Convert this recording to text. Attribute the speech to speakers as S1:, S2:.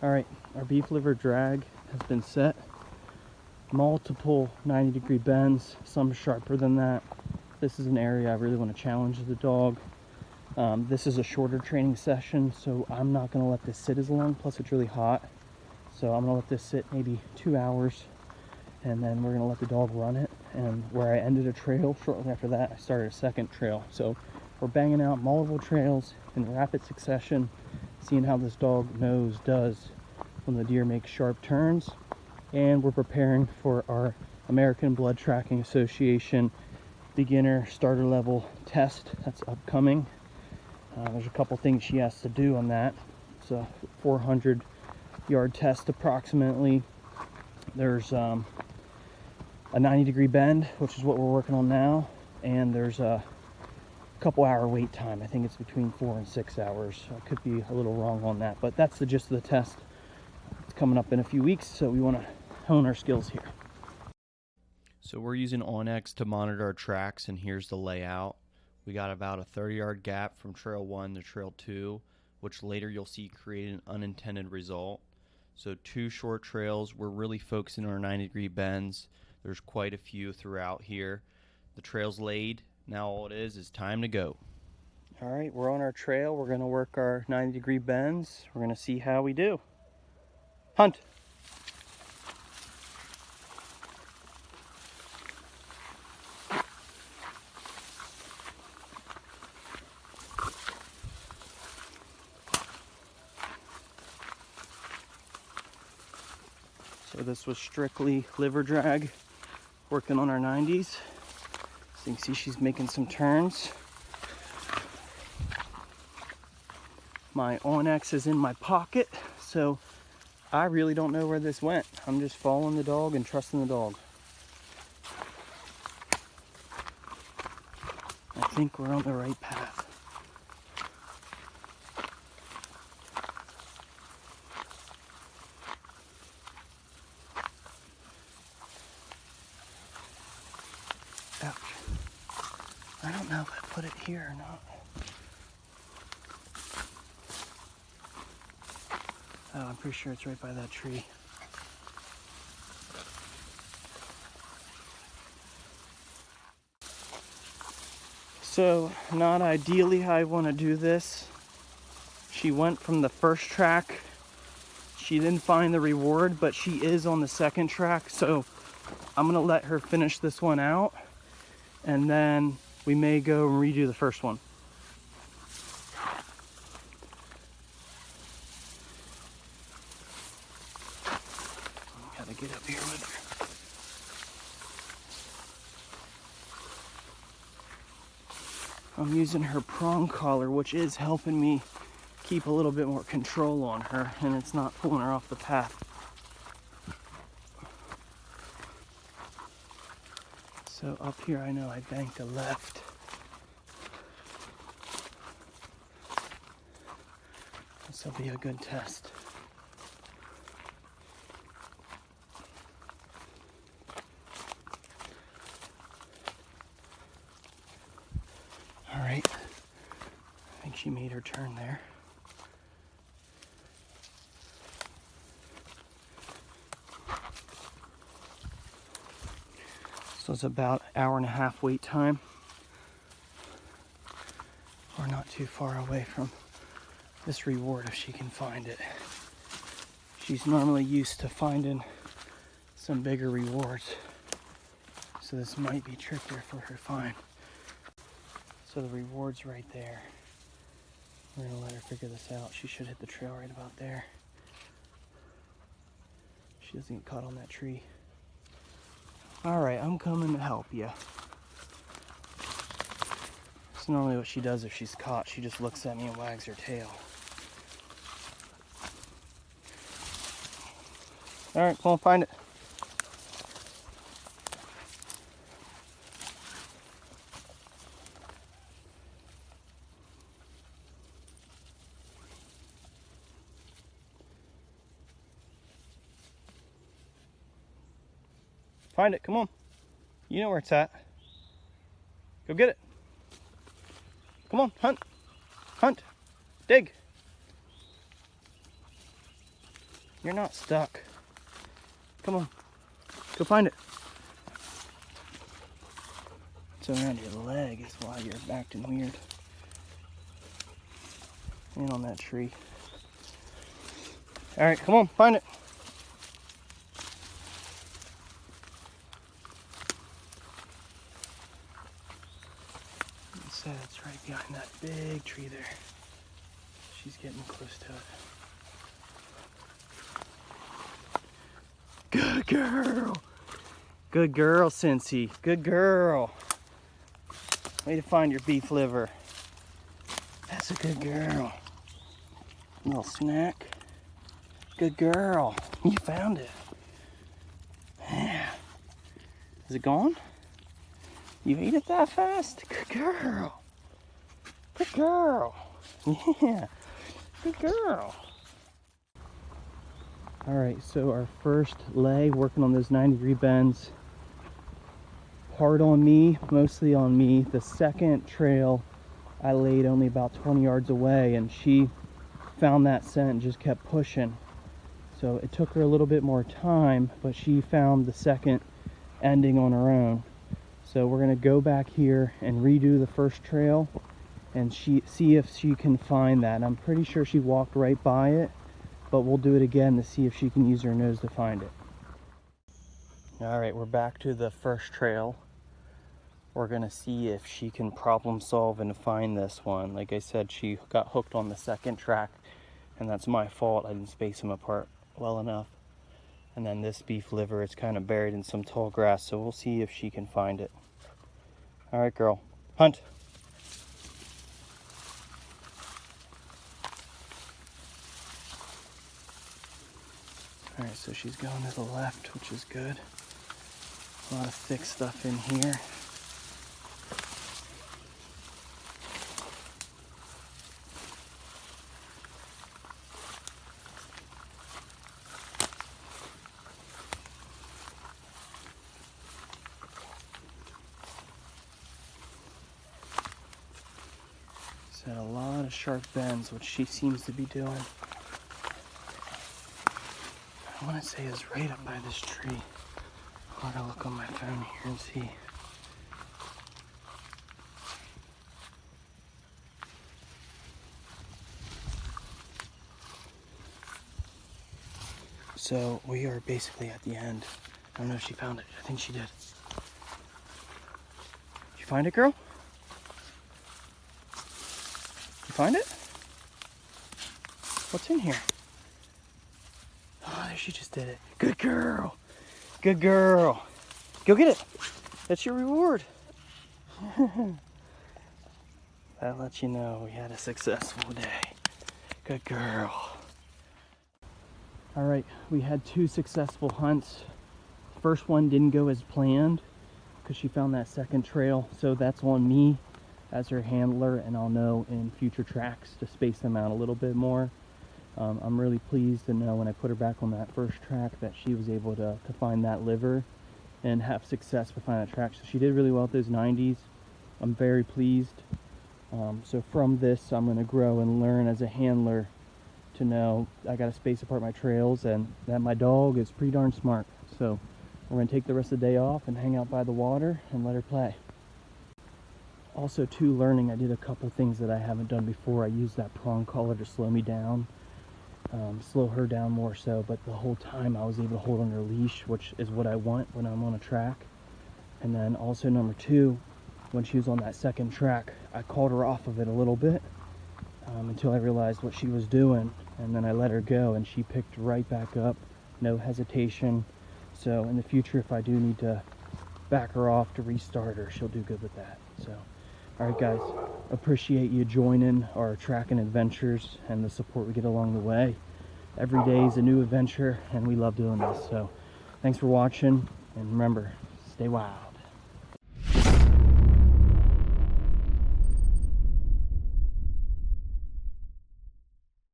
S1: All right, our beef liver drag has been set. Multiple 90-degree bends, some sharper than that. This is an area I really want to challenge the dog. This is a shorter training session, so I'm not going to let this sit as long. Plus it's really hot, so I'm going to let this sit maybe 2 hours, and then we're going to let the dog run it. And where I ended a trail, shortly after that I started a second trail. So we're banging out multiple trails in rapid succession, seeing how this dog nose does when the deer makes sharp turns. And we're preparing for our American Blood Tracking Association beginner starter level test that's upcoming. There's a couple things she has to do on that. It's a 400-yard test approximately. There's a 90-degree bend, which is what we're working on now, and there's a couple hour wait time. I think it's between 4 and 6 hours. I could be a little wrong on that, but that's the gist of the test. It's coming up in a few weeks, so we want to hone our skills here. So we're using onX to monitor our tracks, and here's the layout. We got about a 30-yard gap from trail 1 to trail 2, which later you'll see create an unintended result. So 2 short trails. We're really focusing on our 90-degree bends. There's quite a few throughout here. The trail's laid. Now all it is time to go. All right, we're on our trail. We're going to work our 90-degree bends. We're going to see how we do. Hunt. So this was strictly liver drag, working on our 90s. So you can see she's making some turns. My onX is in my pocket, so I really don't know where this went. I'm just following the dog and trusting the dog. I think we're on the right path. Ouch. I don't know if I put it here or not. Oh, I'm pretty sure it's right by that tree. So, not ideally how I want to do this. She went from the first track. She didn't find the reward, but she is on the second track. So, I'm going to let her finish this one out. And then we may go and redo the first one. Gotta get up here with her. I'm using her prong collar, which is helping me keep a little bit more control on her, and it's not pulling her off the path. So up here I know I banked a left. This will be a good test. All right, I think she made her turn there. So it's about an hour and a half wait time. We're not too far away from this reward if she can find it. She's normally used to finding some bigger rewards, so this might be trickier for her to find. So the reward's right there. We're gonna let her figure this out. She should hit the trail right about there. She doesn't get caught on that tree. All right, I'm coming to help you. It's normally what she does if she's caught. She just looks at me and wags her tail. All right, come on, find it. Find it, come on. You know where it's at. Go get it. Come on, hunt. Hunt. Dig. You're not stuck. Come on. Go find it. It's around your leg is why you're acting weird. And on that tree. All right, come on, find it. It said it's right behind that big tree there. She's getting close to it. Good girl. Good girl, Cincy. Good girl. Way to find your beef liver. That's a good girl. Little snack. Good girl. You found it. Yeah. Is it gone? You ate it that fast? Good girl. Good girl. Yeah. Good girl. All right, so our first lay, working on those 90-degree bends. Hard on me, mostly on me. The second trail, I laid only about 20 yards away, and she found that scent and just kept pushing. So it took her a little bit more time, but she found the second ending on her own. So we're gonna go back here and redo the first trail and see if she can find that. And I'm pretty sure she walked right by it, but we'll do it again to see if she can use her nose to find it. All right, we're back to the first trail. We're gonna see if she can problem solve and find this one. Like I said, she got hooked on the second track, and that's my fault. I didn't space them apart well enough. And then this beef liver is kind of buried in some tall grass, so we'll see if she can find it. All right, girl, hunt. All right, so she's going to the left, which is good. A lot of thick stuff in here. At a lot of sharp bends, which she seems to be doing. I want to say it's right up by this tree. I gotta look on my phone here and see. So we are basically at the end. I don't know if she found it. I think she did. Did you find it, girl? You find it? What's in here? Oh, there, she just did it. Good girl. Good girl. Go get it. That's your reward. That lets you know we had a successful day. Good girl. All right, we had 2 successful hunts. First one didn't go as planned because she found that second trail, so that's on me as her handler, and I'll know in future tracks to space them out a little bit more. I'm really pleased to know when I put her back on that first track that she was able to find that liver and have success with finding that track. So she did really well with those 90s. I'm very pleased. So from this, I'm going to grow and learn as a handler to know I got to space apart my trails and that my dog is pretty darn smart. So we're going to take the rest of the day off and hang out by the water and let her play. Also, too, learning, I did a couple things that I haven't done before. I used that prong collar to slow me down, slow her down more so, but the whole time I was able to hold on her leash, which is what I want when I'm on a track. And then also number 2, when she was on that second track, I called her off of it a little bit until I realized what she was doing, and then I let her go and she picked right back up, no hesitation. So in the future, if I do need to back her off to restart her, she'll do good with that. So all right, guys, appreciate you joining our tracking adventures and the support we get along the way. Every day is a new adventure, and we love doing this. So thanks for watching, and remember, stay wild.